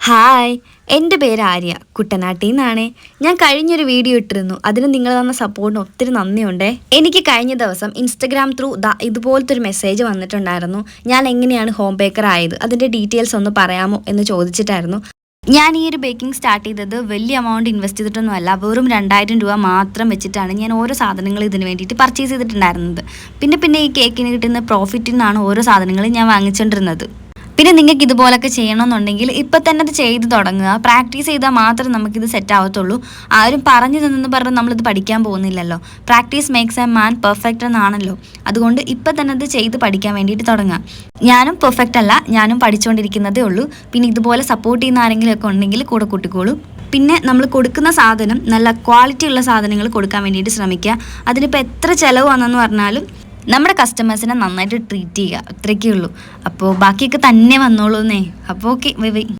Hi, എൻ്റെ പേര് ആര്യ കുട്ടനാട്ടിൽ നിന്നാണേ. ഞാൻ കഴിഞ്ഞൊരു വീഡിയോ ഇട്ടിരുന്നു. അതിന് നിങ്ങൾ തന്ന സപ്പോർട്ടിന് ഒത്തിരി നന്ദിയുണ്ടേ. എനിക്ക് കഴിഞ്ഞ ദിവസം ഇൻസ്റ്റഗ്രാം ത്രൂ ഇതുപോലത്തെ ഒരു മെസ്സേജ് വന്നിട്ടുണ്ടായിരുന്നു. ഞാൻ എങ്ങനെയാണ് ഹോം ബേക്കർ ആയത്, അതിൻ്റെ ഡീറ്റെയിൽസ് ഒന്ന് പറയാമോ എന്ന് ചോദിച്ചിട്ടായിരുന്നു. ഞാൻ ഈ ഒരു ബേക്കിംഗ് സ്റ്റാർട്ട് ചെയ്തത് വലിയ എമൗണ്ട് ഇൻവെസ്റ്റ് ചെയ്തിട്ടൊന്നുമല്ല. വെറും 2000 രൂപ മാത്രം വെച്ചിട്ടാണ് ഞാൻ ഓരോ സാധനങ്ങൾ ഇതിന് വേണ്ടിയിട്ട് പർച്ചേസ് ചെയ്തിട്ടുണ്ടായിരുന്നത്. പിന്നെ ഈ കേക്കിന് കിട്ടുന്ന പ്രോഫിറ്റിൽ നിന്നാണ് ഓരോ സാധനങ്ങളും ഞാൻ വാങ്ങിച്ചുകൊണ്ടിരുന്നത്. പിന്നെ നിങ്ങൾക്ക് ഇതുപോലൊക്കെ ചെയ്യണമെന്നുണ്ടെങ്കിൽ ഇപ്പം തന്നെ അത് ചെയ്ത് തുടങ്ങുക. പ്രാക്ടീസ് ചെയ്താൽ മാത്രം നമുക്കിത് സെറ്റ് ആവത്തുള്ളൂ. ആരും പറഞ്ഞു തന്നെന്ന് പറഞ്ഞ് നമ്മളിത് പഠിക്കാൻ പോകുന്നില്ലല്ലോ. Practice makes a man perfect എന്നാണല്ലോ. അതുകൊണ്ട് ഇപ്പം തന്നെ അത് ചെയ്ത് പഠിക്കാൻ വേണ്ടിയിട്ട് തുടങ്ങുക. ഞാനും പെർഫെക്റ്റ് അല്ല, ഞാനും പഠിച്ചുകൊണ്ടിരിക്കുന്നതേ ഉള്ളൂ. പിന്നെ ഇതുപോലെ സപ്പോർട്ട് ചെയ്യുന്ന ആരെങ്കിലുമൊക്കെ ഉണ്ടെങ്കിൽ കൂടെ കൂട്ടിക്കോളൂ. പിന്നെ നമ്മൾ കൊടുക്കുന്ന സാധനം നല്ല ക്വാളിറ്റി ഉള്ള സാധനങ്ങൾ കൊടുക്കാൻ വേണ്ടിയിട്ട് ശ്രമിക്കുക. അതിനിപ്പോൾ എത്ര ചിലവ് വന്നെന്ന് പറഞ്ഞാലും നമ്മുടെ കസ്റ്റമേഴ്സിനെ നന്നായിട്ട് ട്രീറ്റ് ചെയ്യുക, അത്രയൊക്കെ ഉള്ളൂ. അപ്പോൾ ബാക്കിയൊക്കെ തന്നെ വന്നോളൂന്നേ. അപ്പോൾ ഓക്കെ, ബൈ ബൈ.